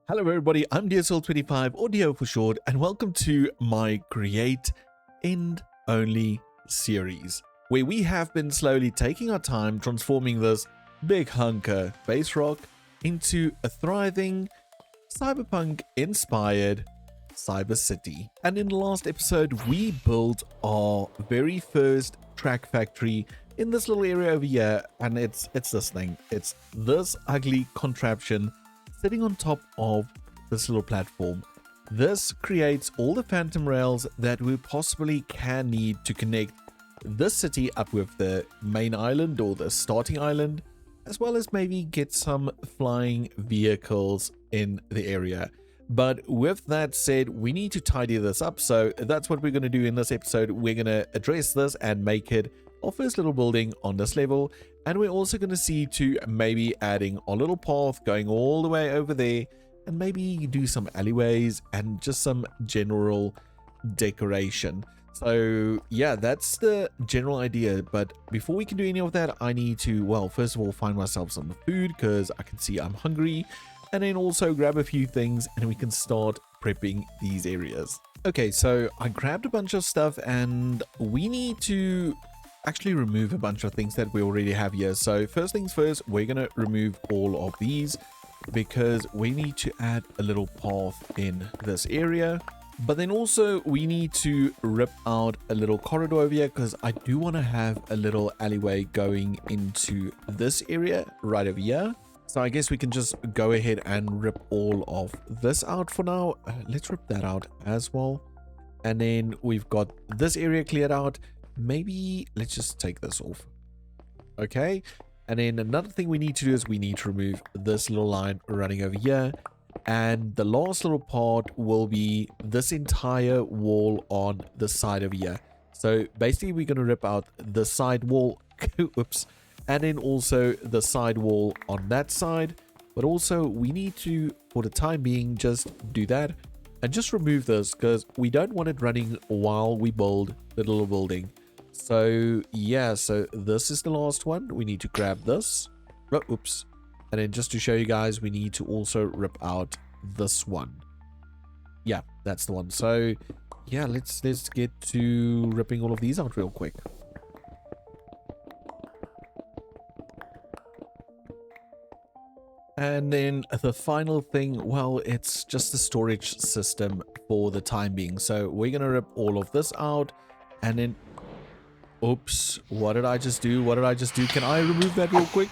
Hello everybody, I'm DSL25, audio for short, and welcome to my Create End Only series, where we have been slowly taking our time transforming this big hunker base rock into a thriving, cyberpunk-inspired cyber city. And in the last episode, we built our very first track factory in this little area over here, and it's this thing. It's this ugly contraption sitting on top of this little platform. This creates all the phantom rails that we possibly can need to connect this city up with the main island or the starting island, as well as maybe get some flying vehicles in the area. But with that said, we need to tidy this up, so that's what we're going to do in this episode. We're going to address this and make it our first little building on this level, and we're also going to see to maybe adding a little path going all the way over there, and maybe do some alleyways and just some general decoration. So yeah, that's the general idea. But before we can do any of that, I need to, well, first of all, find myself some food because I can see I'm hungry, and then also grab a few things and we can start prepping these areas. Okay, so I grabbed a bunch of stuff and we need to actually remove a bunch of things that we already have here. So first things first, we're going to remove all of these because we need to add a little path in this area. But then also we need to rip out a little corridor over here because I do want to have a little alleyway going into this area right over here. So I guess we can just go ahead and rip all of this out for now. Let's rip that out as well. And then we've got this area cleared out. Maybe let's just take this off. Okay. And then another thing we need to do is we need to remove this little line running over here. And the last little part will be this entire wall on the side over here. So basically we're going to rip out the side wall. Oops. And then also the side wall on that side. But also we need to, for the time being, just do that. And just remove this because we don't want it running while we build the little building. So yeah, so this is the last one. We need to grab this. Oh, oops. And then just to show you guys, we need to also rip out this one. Yeah, that's the one. So yeah, let's get to ripping all of these out real quick. And then the final thing, well, it's just the storage system for the time being. So we're going to rip all of this out and then, oops, what did I just do? What did I just do? Can I remove that real quick?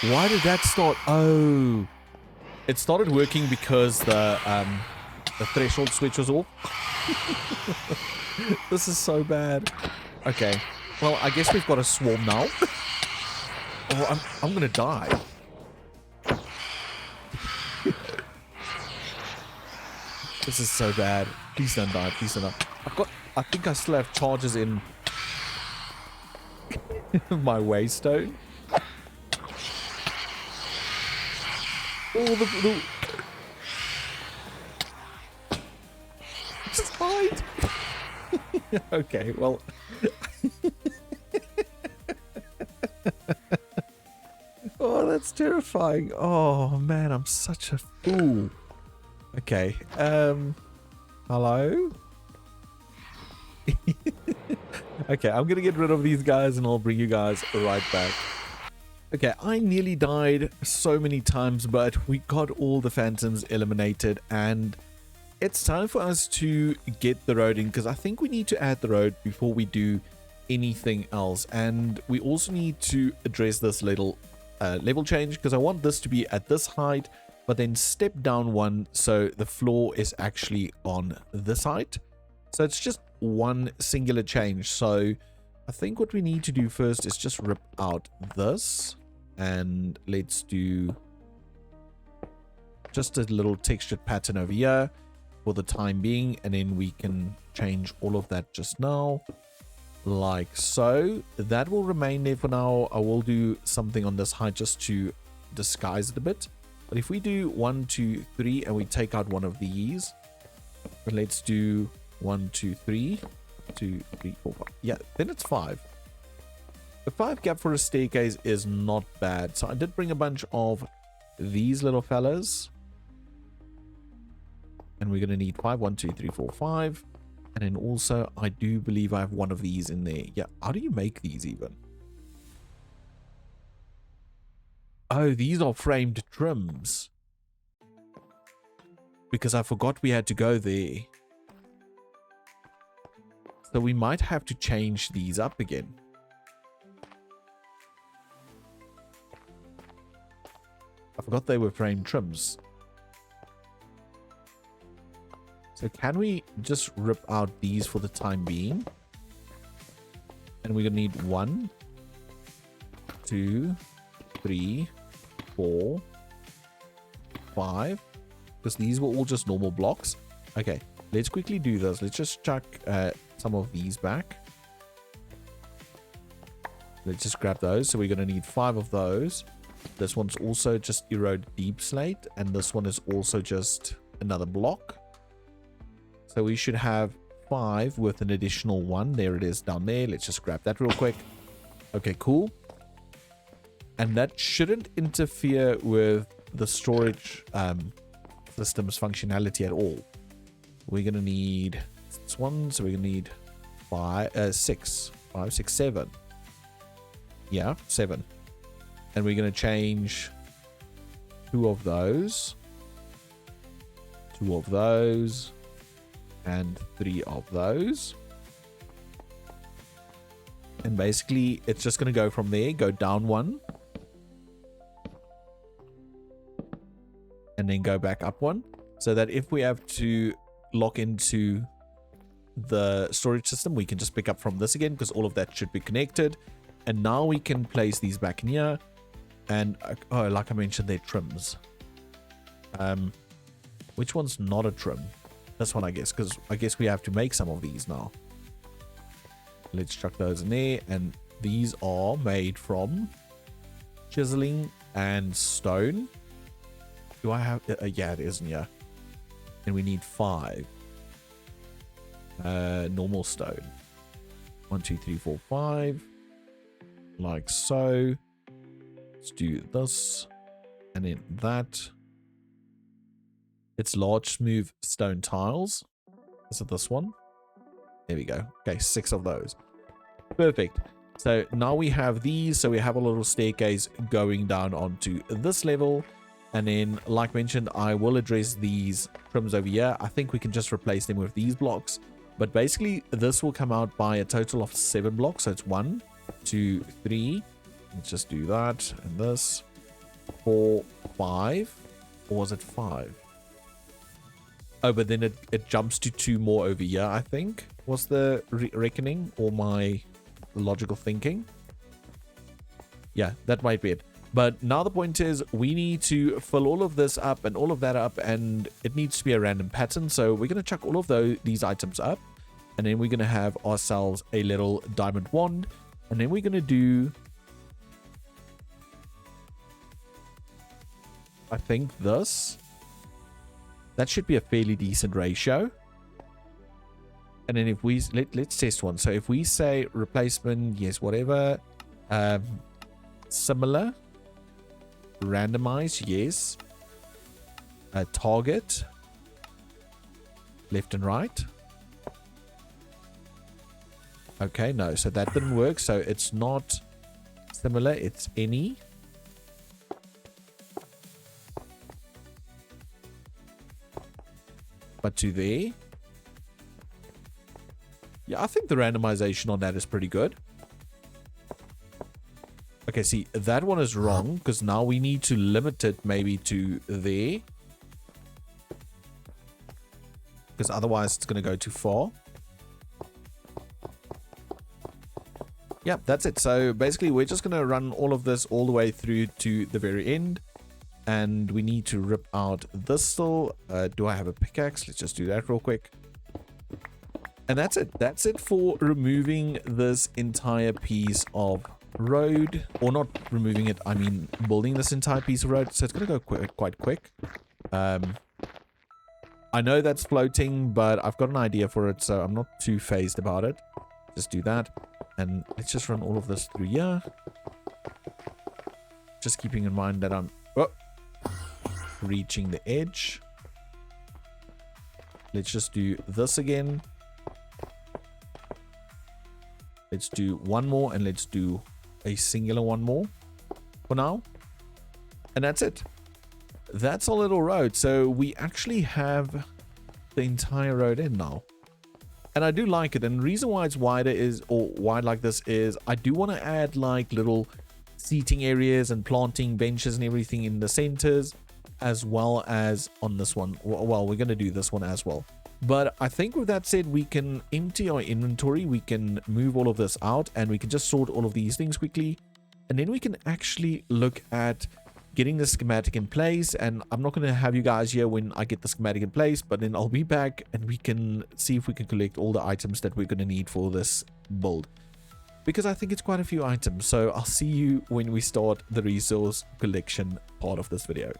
Why did that start? Oh, it started working because the threshold switch was off. This is so bad. Okay, well, I guess we've got a swarm now. Oh, I'm gonna die. This is so bad. Please don't die. Please don't die. I think I still have charges in my waystone. Oh, the just hide. Okay, well. Oh, that's terrifying. Oh man, I'm such a fool. Okay, hello? Okay, I'm gonna get rid of these guys and I'll bring you guys right back. Okay, I nearly died so many times, but we got all the phantoms eliminated and it's time for us to get the road in because I think we need to add the road before we do anything else. And we also need to address this little level change because I want this to be at this height, but then step down one so the floor is actually on this height. So it's just one singular change. So I think what we need to do first is just rip out this and let's do just a little textured pattern over here for the time being, and then we can change all of that just now like so. That will remain there for now. I will do something on this height just to disguise it a bit, but if we do 1 2 3 and we take out one of these, let's do 1 2 3 2 3 4 5, yeah, then it's 5. The 5 gap for a staircase is not bad. So I did bring a bunch of these little fellas. And we're going to need 5. 1, 2, 3, 4, 5. And then also, I do believe I have one of these in there. Yeah, how do you make these even? Oh, these are framed trims. Because I forgot we had to go there. So we might have to change these up again. I forgot they were framed trims. So can we just rip out these for the time being? And we're going to need 1, 2, 3, 4, 5. Because these were all just normal blocks. Okay, let's quickly do this. Let's just chuck some of these back. Let's just grab those. So we're going to need 5 of those. This one's also just erode deep slate. And this one is also just another block. So we should have 5 with an additional 1. There it is down there. Let's just grab that real quick. Okay, cool. And that shouldn't interfere with the storage system's functionality at all. We're going to need this one. So we're going to need 6. 5, 6, 7. Yeah, 7. And we're going to change 2 of those. 2 of those. And 3 of those. And basically, it's just going to go from there. Go down 1. And then go back up 1. So that if we have to lock into the storage system, we can just pick up from this again. Because all of that should be connected. And now we can place these back in here. And, oh, like I mentioned, they're trims. Which one's not a trim? This one, I guess, because I guess we have to make some of these now. Let's chuck those in there. And these are made from chiseling and stone. Do I have... yeah, it isn't, yeah. And we need 5. Normal stone. 1, 2, 3, 4, 5. Like so. Let's do this. And then that. It's large, smooth stone tiles. Is it this one? There we go. Okay, 6 of those. Perfect. So now we have these. So we have a little staircase going down onto this level. And then, like mentioned, I will address these trims over here. I think we can just replace them with these blocks. But basically, this will come out by a total of 7 blocks. So it's 1, 2, 3. Let's just do that. And this. 4, 5. Or was it 5? Oh, but then it jumps to 2 more over here, I think, was the reckoning or my logical thinking. Yeah, that might be it. But now the point is we need to fill all of this up and all of that up, and it needs to be a random pattern. So we're going to chuck all of these items up, and then we're going to have ourselves a little diamond wand, and then we're going to do, I think, this. That should be a fairly decent ratio. And then if we let's test one. So if we say replacement, yes, whatever, similar, randomize, yes, target, left and right. Okay, no, so that didn't work. So it's not similar, it's any. But to there. Yeah, I think the randomization on that is pretty good. Okay, see, that one is wrong because now we need to limit it maybe to there. Because otherwise it's going to go too far. Yep, that's it. So basically we're just going to run all of this all the way through to the very end. And we need to rip out this still. Do I have a pickaxe? Let's just do that real quick. And that's it. That's it for removing this entire piece of road. Or not removing it, I mean building this entire piece of road. So it's going to go quite quick. I know that's floating, but I've got an idea for it, so I'm not too phased about it. Just do that. And let's just run all of this through here. Just keeping in mind that I'm... Oh! reaching the edge. Let's just do this again. Let's do one more, and let's do a singular one more for now. And that's it. That's our little road. So we actually have the entire road in now. And I do like it. And the reason why it's wider is, or wide like this is, I do want to add like little seating areas and planting benches and everything in the centers, as well as on this one. Well, we're going to do this one as well. But I think with that said, we can empty our inventory. We can move all of this out, and we can just sort all of these things quickly. And then we can actually look at getting the schematic in place. And I'm not going to have you guys here when I get the schematic in place, but then I'll be back and we can see if we can collect all the items that we're going to need for this build, because I think it's quite a few items. So I'll see you when we start the resource collection part of this video.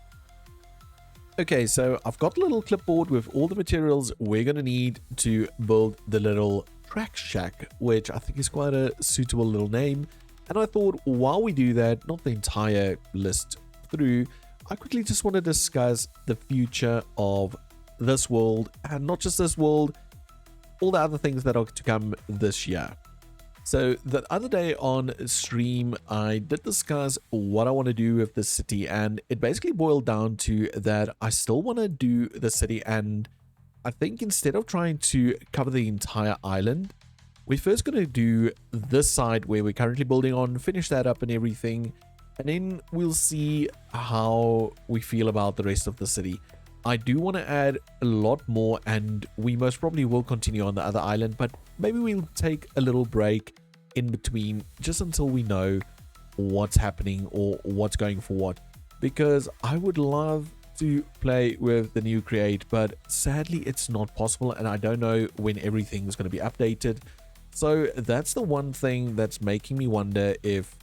Okay, so I've got a little clipboard with all the materials we're going to need to build the little track shack, which I think is quite a suitable little name. And I thought while we do that, not the entire list through, I quickly just want to discuss the future of this world, and not just this world, all the other things that are to come this year. So the other day on stream, I did discuss what I want to do with the city, and it basically boiled down to that I still want to do the city, and I think instead of trying to cover the entire island, we're first going to do this side where we're currently building on, finish that up and everything, and then we'll see how we feel about the rest of the city. I do want to add a lot more, and we most probably will continue on the other island, but maybe we'll take a little break in between just until we know what's happening or what's going for what, because I would love to play with the new create, but sadly it's not possible, and I don't know when everything is going to be updated. So that's the one thing that's making me wonder if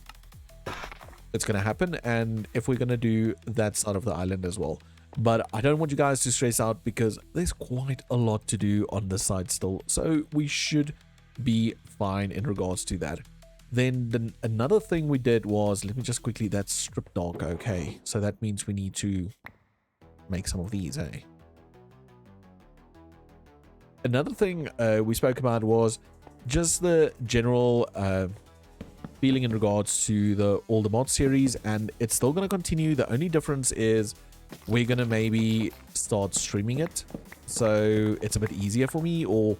it's going to happen, and if we're going to do that side of the island as well. But I don't want you guys to stress out, because there's quite a lot to do on this side still, so we should be fine in regards to that. Then another thing we did was, let me just quickly, that's strip dark. Okay, so that means we need to make some of these, eh? Another thing we spoke about was just the general feeling in regards to all the mod series, and it's still going to continue. The only difference is we're going to maybe start streaming it, so it's a bit easier for me, or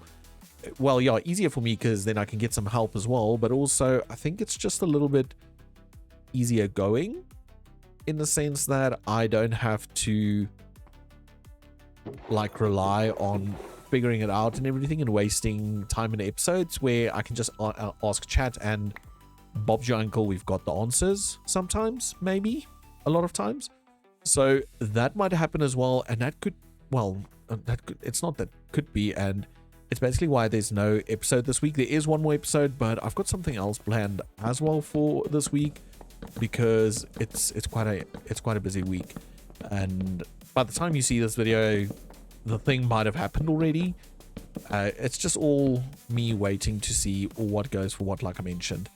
well, yeah, easier for me, because then I can get some help as well, but also I think it's just a little bit easier going, in the sense that I don't have to like rely on figuring it out and everything and wasting time in episodes, where I can just ask chat and Bob's your uncle, we've got the answers sometimes, maybe a lot of times. So that might happen as well, and that could, well, it's not that could be, and it's basically why there's no episode this week. There is one more episode, but I've got something else planned as well for this week, because it's quite a busy week, and by the time you see this video, the thing might have happened already. It's just all me waiting to see what goes for what, like I mentioned.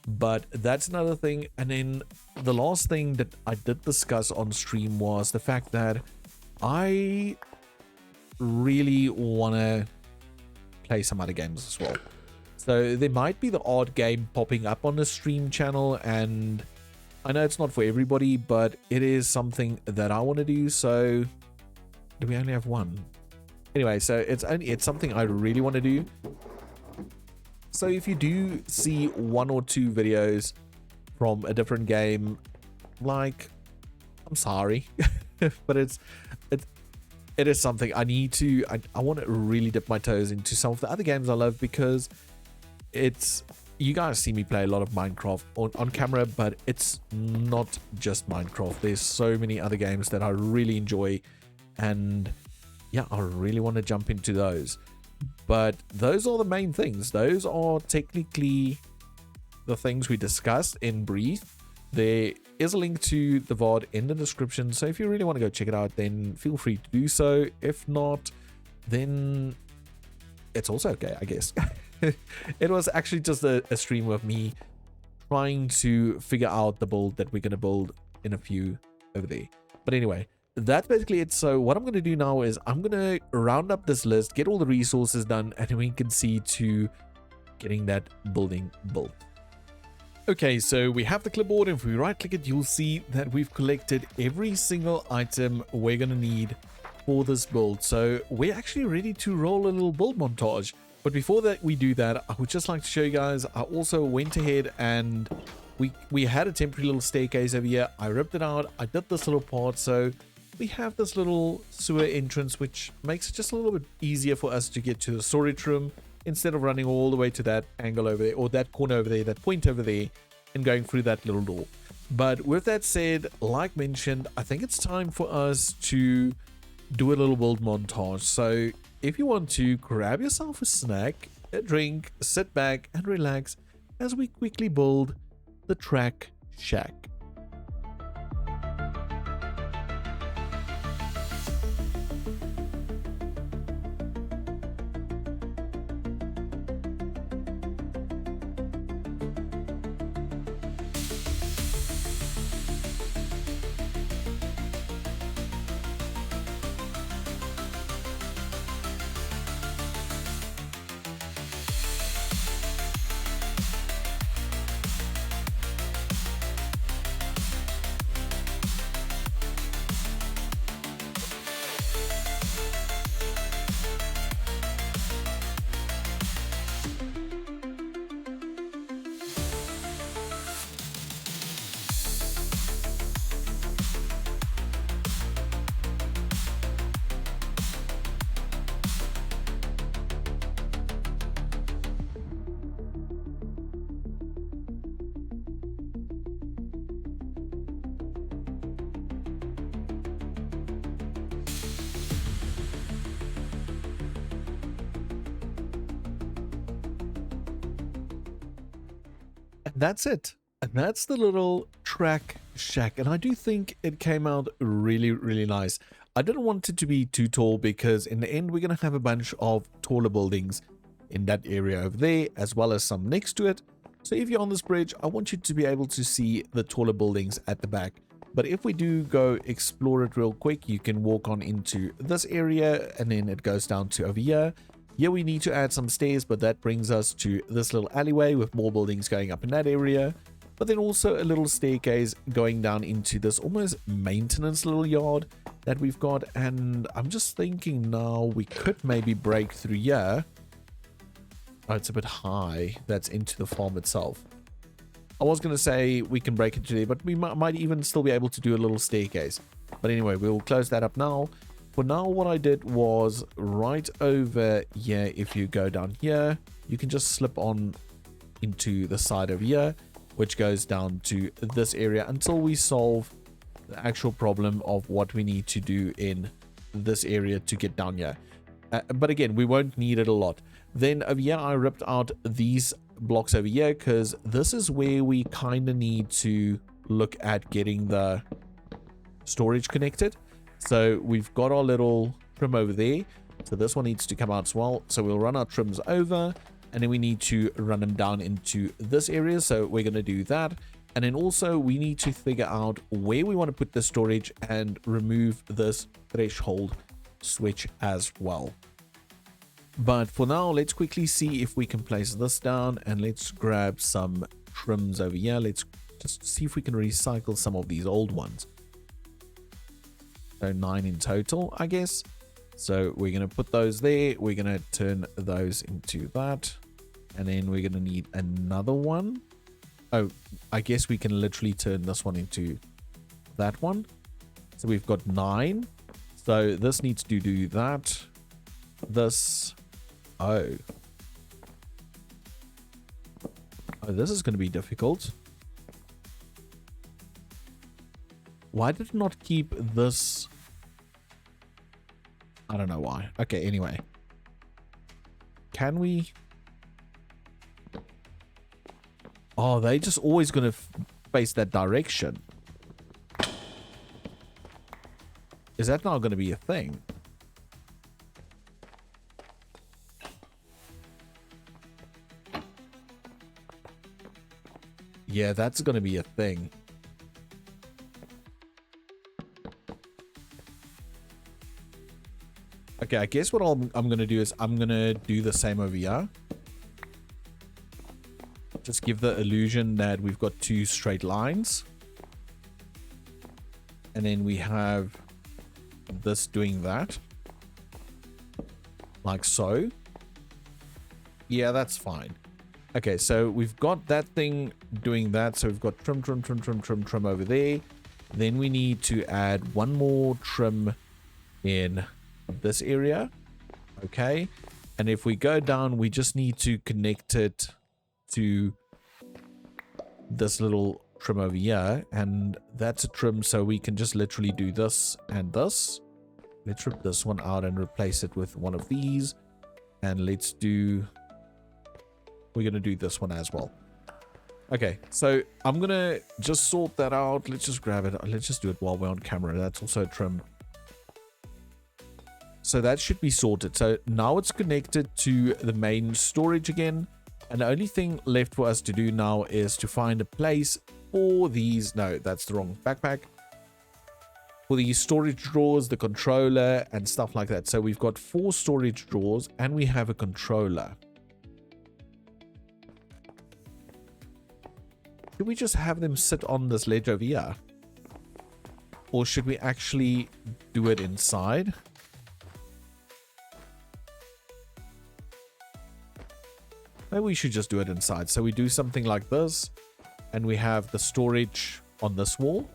But that's another thing. And then the last thing that I did discuss on stream was the fact that I really want to play some other games as well. So there might be the odd game popping up on the stream channel, and I know it's not for everybody, but it is something that I want to do. So do we only have one? Anyway, so it's something I really want to do. So if you do see one or two videos from a different game, like, I'm sorry, but it is something I need to, I want to really dip my toes into some of the other games I love, because you guys see me play a lot of Minecraft on camera, but it's not just Minecraft. There's so many other games that I really enjoy, and yeah, I really want to jump into those. But those are the main things. Those are technically the things we discussed in brief. There is a link to the VOD in the description, so if you really want to go check it out, then feel free to do so. If not, then it's also okay, I guess. It was actually just a stream of me trying to figure out the build that we're going to build in a few over there. But anyway, that's basically it. So what I'm going to do now is I'm going to round up this list, get all the resources done, and we can see to getting that building built. Okay, so we have the clipboard, and if we right click it, you'll see that we've collected every single item we're going to need for this build. So we're actually ready to roll a little build montage. But before that we do that, I would just like to show you guys, I also went ahead and we had a temporary little staircase over here. I ripped it out. I did this little part, so we have this little sewer entrance, which makes it just a little bit easier for us to get to the storage room instead of running all the way to that angle over there, or that corner over there, that point over there, and going through that little door. But with that said, like mentioned, I think it's time for us to do a little build montage. So if you want to, grab yourself a snack, a drink, sit back and relax as we quickly build the track shack. And that's it. And that's the little track shack. And I do think it came out really, really nice. I didn't want it to be too tall because in the end, we're going to have a bunch of taller buildings in that area over there, as well as some next to it. So if you're on this bridge, I want you to be able to see the taller buildings at the back. But if we do go explore it real quick, you can walk on into this area and then it goes down to over here. Here we need to add some stairs, but that brings us to this little alleyway with more buildings going up in that area. But then also a little staircase going down into this almost maintenance little yard that we've got. And I'm just thinking now we could maybe break through here. Oh, it's a bit high. That's into the farm itself. I was going to say we can break into there, but we might even still be able to do a little staircase. But anyway, we'll close that up now. For now, what I did was right over here, if you go down here, you can just slip on into the side over here, which goes down to this area until we solve the actual problem of what we need to do in this area to get down here. But again, we won't need it a lot. Then over here, I ripped out these blocks over here because this is where we kind of need to look at getting the storage connected. So we've got our little trim over there. So this one needs to come out as well. So we'll run our trims over and then we need to run them down into this area. So we're going to do that. And then also we need to figure out where we want to put the storage and remove this threshold switch as well. But for now, let's quickly see if we can place this down and let's grab some trims over here. Let's just see if we can recycle some of these old ones. So 9 in total, I guess. So we're going to put those there. We're going to turn those into that. And then we're going to need another one. Oh, I guess we can literally turn this one into that one. So we've got 9. So this needs to do that. This. Oh, this is going to be difficult. Why did it not keep this? I don't know why. Okay, anyway. Can we? Oh, they just always going to face that direction. Is that not going to be a thing? Yeah, that's going to be a thing. Okay, I guess what I'm going to do is I'm going to do the same over here. Just give the illusion that we've got two straight lines. And then we have this doing that. Like so. Yeah, that's fine. Okay, so we've got that thing doing that. So we've got trim, trim, trim, trim, trim, trim over there. Then we need to add one more trim in this area. Okay. And if we go down, we just need to connect it to this little trim over here. And that's a trim, so we can just literally do this and this. Let's rip this one out and replace it with one of these. And let's do... We're going to do this one as well. Okay, so I'm going to just sort that out. Let's just grab it. Let's just do it while we're on camera. That's also a trim. So that should be sorted. So now it's connected to the main storage again. And the only thing left for us to do now is to find a place for these. No, that's the wrong backpack. For the storage drawers, the controller, and stuff like that. So we've got 4 storage drawers and we have a controller. Should we just have them sit on this ledge over here? Or should we actually do it inside? Maybe we should just do it inside. So we do something like this. And we have the storage on this wall.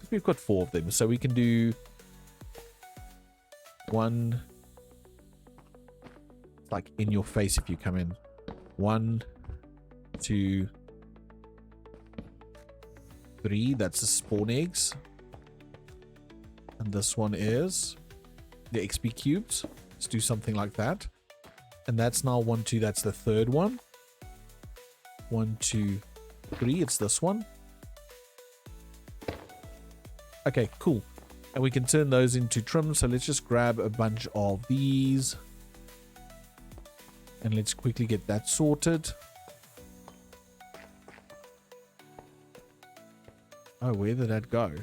We've got 4 of them. So we can do 1. It's like in your face if you come in. 1, 2, 3. That's the spawn eggs. And this one is the XP cubes. Let's do something like that. And that's now 1, 2. That's the third one. 1, 2, 3. It's this one. Okay, cool. And we can turn those into trim. So let's just grab a bunch of these. And let's quickly get that sorted. Oh, where did that go?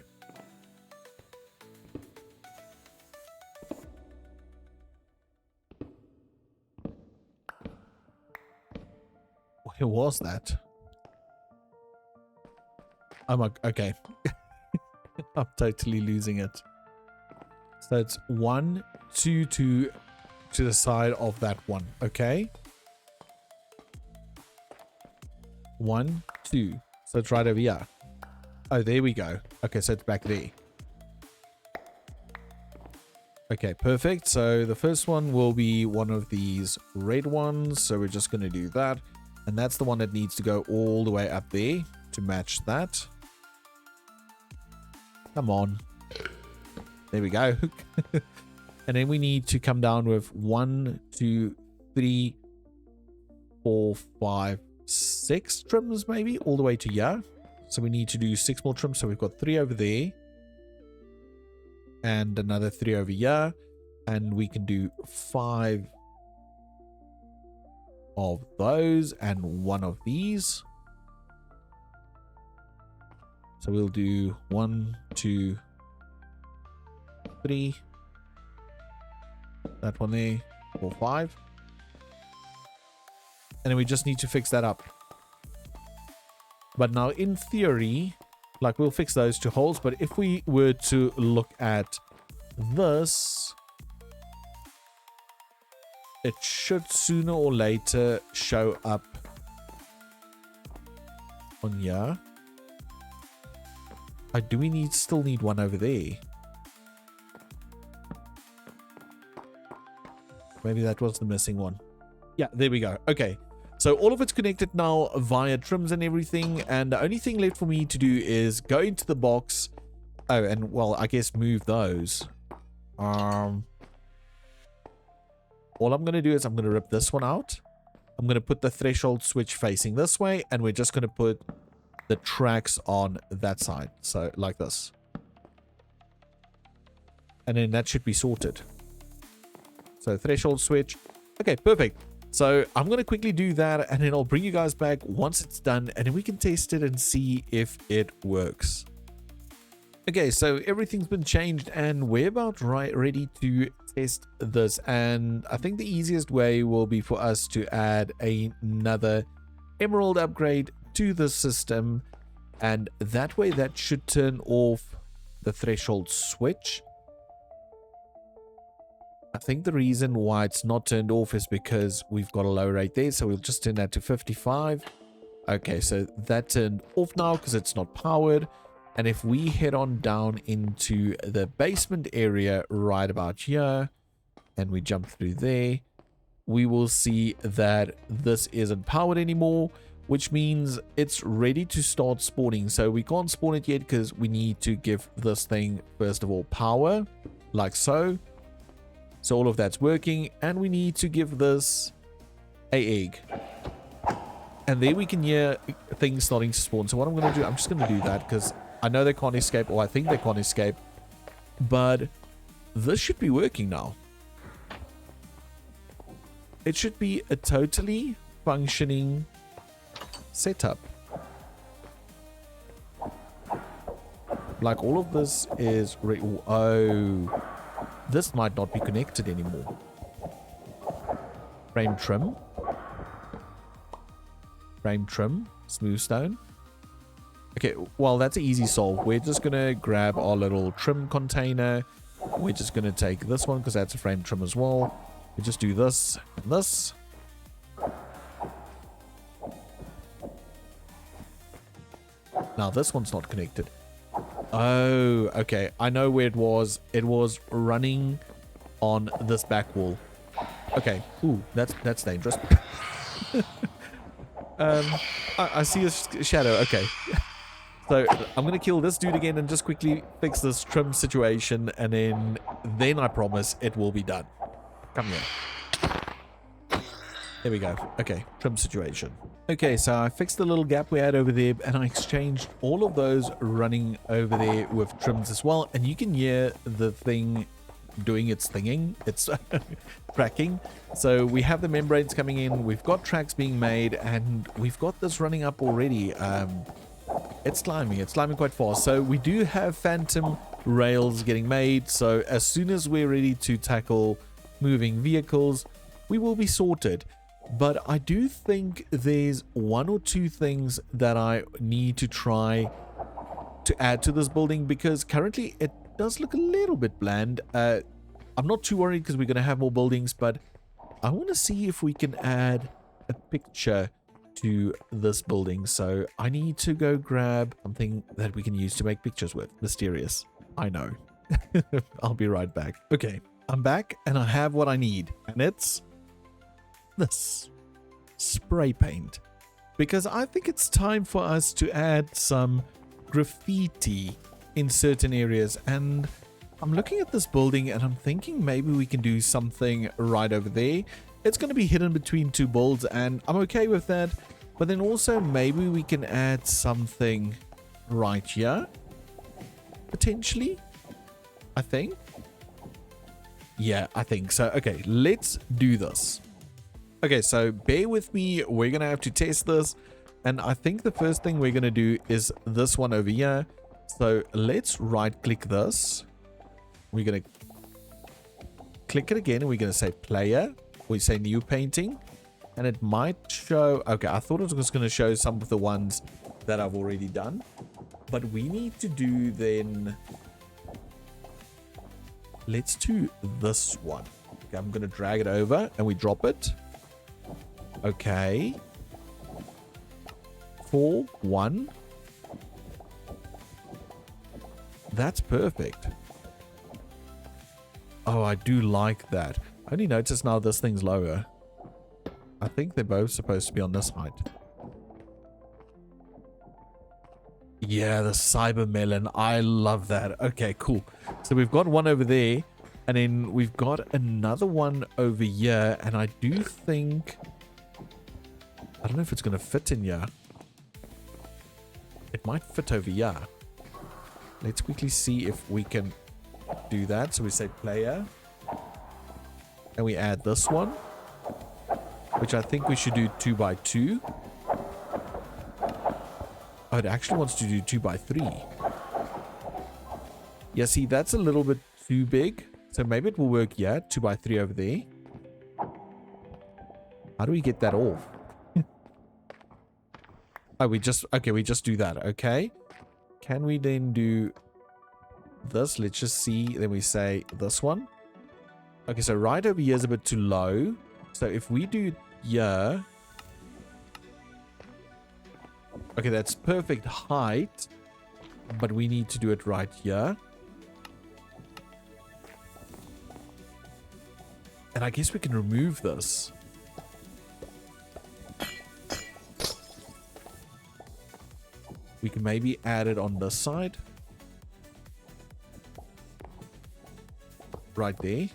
Where was that? Oh my, okay. I'm totally losing it. So it's 1, 2, 2 to the side of that one. Okay. 1, 2. So it's right over here. Oh, there we go. Okay, so it's back there. Okay, perfect. So the first one will be one of these red ones. So we're just going to do that. And that's the one that needs to go all the way up there to match that. Come on. There we go. And then we need to come down with 1, 2, 3, 4, 5, 6 trims maybe all the way to here. So we need to do 6 more trims. So we've got 3 over there. And another 3 over here. And we can do 5 of those and 1 of these. So we'll do 1, 2, 3. That one there. 4, 5. And then we just need to fix that up. But now in theory, like we'll fix those 2 holes. But if we were to look at this, it should sooner or later show up on here. Do we still need one over there? Maybe that was the missing one. Yeah, there we go. Okay. So all of it's connected now via trims and everything. And the only thing left for me to do is go into the box. Oh, and well, I guess move those. All I'm going to do is I'm going to rip this one out. I'm going to put the threshold switch facing this way. And we're just going to put the tracks on that side. So like this. And then that should be sorted. So threshold switch. Okay, perfect. So I'm going to quickly do that and then I'll bring you guys back once it's done and then we can test it and see if it works. Okay, so everything's been changed and we're about ready to test this. And I think the easiest way will be for us to add another emerald upgrade to the system. And that way that should turn off the threshold switch. I think the reason why it's not turned off is because we've got a low rate there. So we'll just turn that to 55. Okay, so that turned off now because it's not powered. And if we head on down into the basement area right about here, and we jump through there, we will see that this isn't powered anymore, which means it's ready to start spawning. So we can't spawn it yet because we need to give this thing, first of all, power, like so. So all of that's working, and we need to give this an egg. And there we can hear things starting to spawn. So what I'm going to do, I'm just going to do that because I know they can't escape, or I think they can't escape, but this should be working now. It should be a totally functioning setup. Like all of this is... Oh, this might not be connected anymore. Frame trim. Frame trim. Smooth stone. Okay, well, that's an easy solve. We're just going to grab our little trim container. We're just going to take this one because that's a frame trim as well. We just do this and this. Now, this one's not connected. Oh, okay. I know where it was. It was running on this back wall. Okay. Ooh, that's dangerous. I see a shadow. Okay. So I'm going to kill this dude again and just quickly fix this trim situation, and then I promise it will be done. Come here. There we go. Okay, trim situation. Okay, so I fixed the little gap we had over there, and I exchanged all of those running over there with trims as well, and you can hear the thing doing its thinging. It's tracking. So we have the membranes coming in, we've got tracks being made, and we've got this running up already. It's climbing quite fast. So we do have phantom rails getting made, so as soon as we're ready to tackle moving vehicles, we will be sorted. But I do think there's one or two things that I need to try to add to this building, because currently it does look a little bit bland. I'm not too worried because we're going to have more buildings, but I want to see if we can add a picture to this building. So I need to go grab something that we can use to make pictures with. Mysterious, I know. I'll be right back. Okay, I'm back and I have what I need, and it's this spray paint, because I think it's time for us to add some graffiti in certain areas. And I'm looking at this building and I'm thinking maybe we can do something right over there. It's going to be hidden between two builds, and I'm okay with that. But then also maybe we can add something right here, potentially. I think. Yeah, I think so. Okay, let's do this. Okay, so bear with me. We're going to have to test this. And I think the first thing we're going to do is this one over here. So let's right click this. We're going to click it again, and we're going to say player. We say new painting, and it might show. Okay, I thought it was going to show some of the ones that I've already done, but we need to do then. Let's do this one. Okay, I'm going to drag it over and we drop it. Okay. 4, 1. That's perfect. Oh, I do like that. I only noticed now this thing's lower. I think they're both supposed to be on this height. Yeah, the cyber melon. I love that. Okay, cool. So we've got one over there, and then we've got another one over here, and I do think... I don't know if it's going to fit in here. It might fit over here. Let's quickly see if we can do that. So we say player, and we add this one, which I think we should do 2 by 2. Oh, it actually wants to do 2 by 3. Yeah, see, that's a little bit too big. So maybe it will work here. 2 by 3 over there. How do we get that off? Oh, we just do that. Okay. Can we then do this? Let's just see. Then we say this one. Okay, so right over here is a bit too low. So if we do here. Okay, that's perfect height. But we need to do it right here. And I guess we can remove this. We can maybe add it on this side. Right there.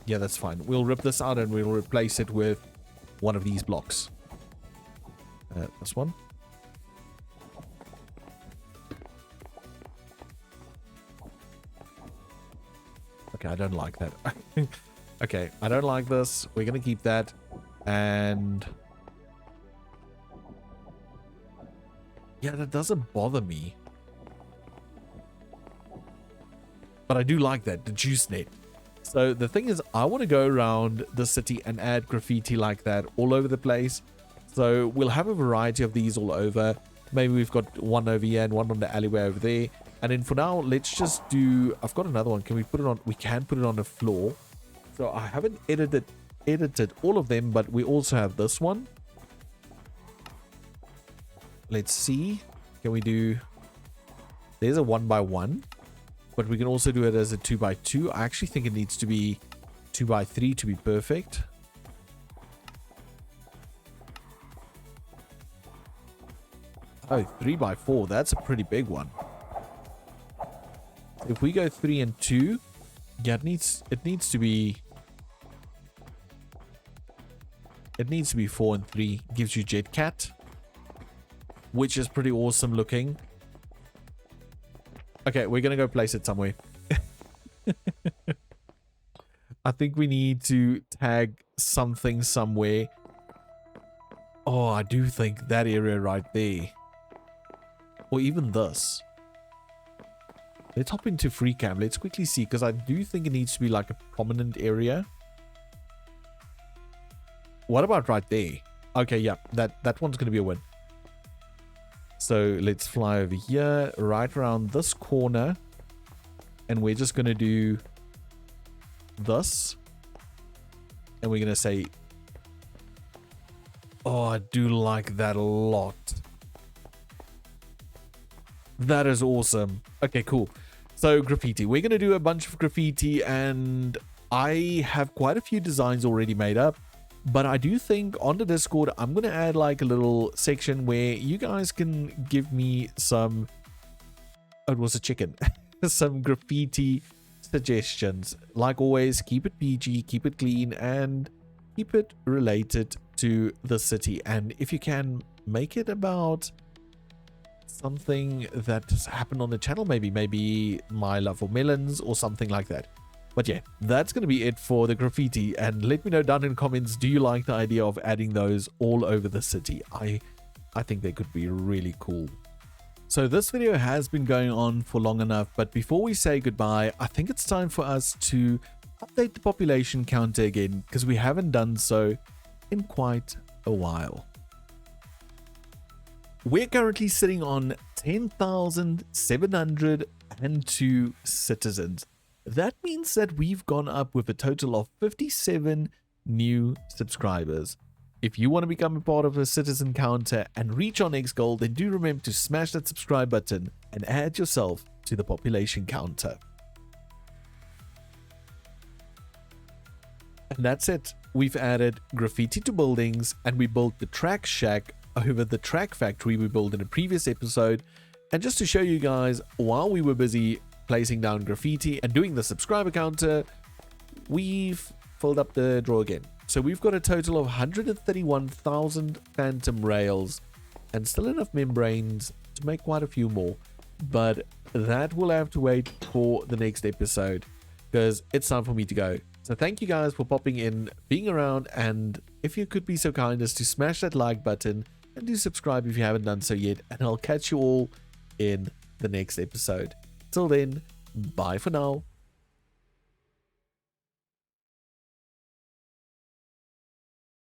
Yeah, that's fine. We'll rip this out and we'll replace it with one of these blocks. This one. Okay, I don't like that. Okay, I don't like this. We're going to keep that. And yeah, that doesn't bother me. But I do like that, the juice net. So the thing is, I want to go around the city and add graffiti like that all over the place. So we'll have a variety of these all over. Maybe we've got one over here and one on the alleyway over there. And then for now, let's just do... I've got another one. Can we put it on... We can put it on the floor. So I haven't edited all of them, but we also have this one. Let's see. Can we do... There's a 1 by 1. But we can also do it as a 2 by 2. I actually think it needs to be 2 by 3 to be perfect. Oh, 3 by 4. That's a pretty big one. If we go 3 and 2, yeah, it needs to be 4 and 3. Gives you Jet Cat, which is pretty awesome looking. Okay, we're gonna go place it somewhere. I think we need to tag something somewhere. Oh, I do think that area right there, or even this. Let's hop into free cam. Let's quickly see, because I do think it needs to be like a prominent area. What about right there? Okay, yeah, that one's going to be a win. So let's fly over here, right around this corner. And we're just going to do this. And we're going to say, oh, I do like that a lot. That is awesome. Okay, cool. So graffiti. We're going to do a bunch of graffiti, and I have quite a few designs already made up. But I do think on the Discord, I'm going to add like a little section where you guys can give me some... Oh, it was a chicken. Some graffiti suggestions. Like always, keep it PG, keep it clean, and keep it related to the city. And if you can, make it about something that has happened on the channel, maybe my love for melons or something like that. But yeah, that's going to be it for the graffiti. And let me know down in the comments, do you like the idea of adding those all over the city? I think they could be really cool. So this video has been going on for long enough, but before we say goodbye, I think it's time for us to update the population counter again, because we haven't done so in quite a while. We're currently sitting on 10,702 citizens. That means that we've gone up with a total of 57 new subscribers. If you want to become a part of a citizen counter and reach our next goal, then do remember to smash that subscribe button and add yourself to the population counter. And that's it. We've added graffiti to buildings, and we built the track shack over the track factory we built in a previous episode. And just to show you guys, while we were busy placing down graffiti and doing the subscriber counter, we've filled up the drawer again. So we've got a total of 131,000 phantom rails and still enough membranes to make quite a few more. But that will have to wait for the next episode, because it's time for me to go. So thank you guys for popping in, being around, and if you could be so kind as to smash that like button and do subscribe if you haven't done so yet, and I'll catch you all in the next episode. Till then, bye for now.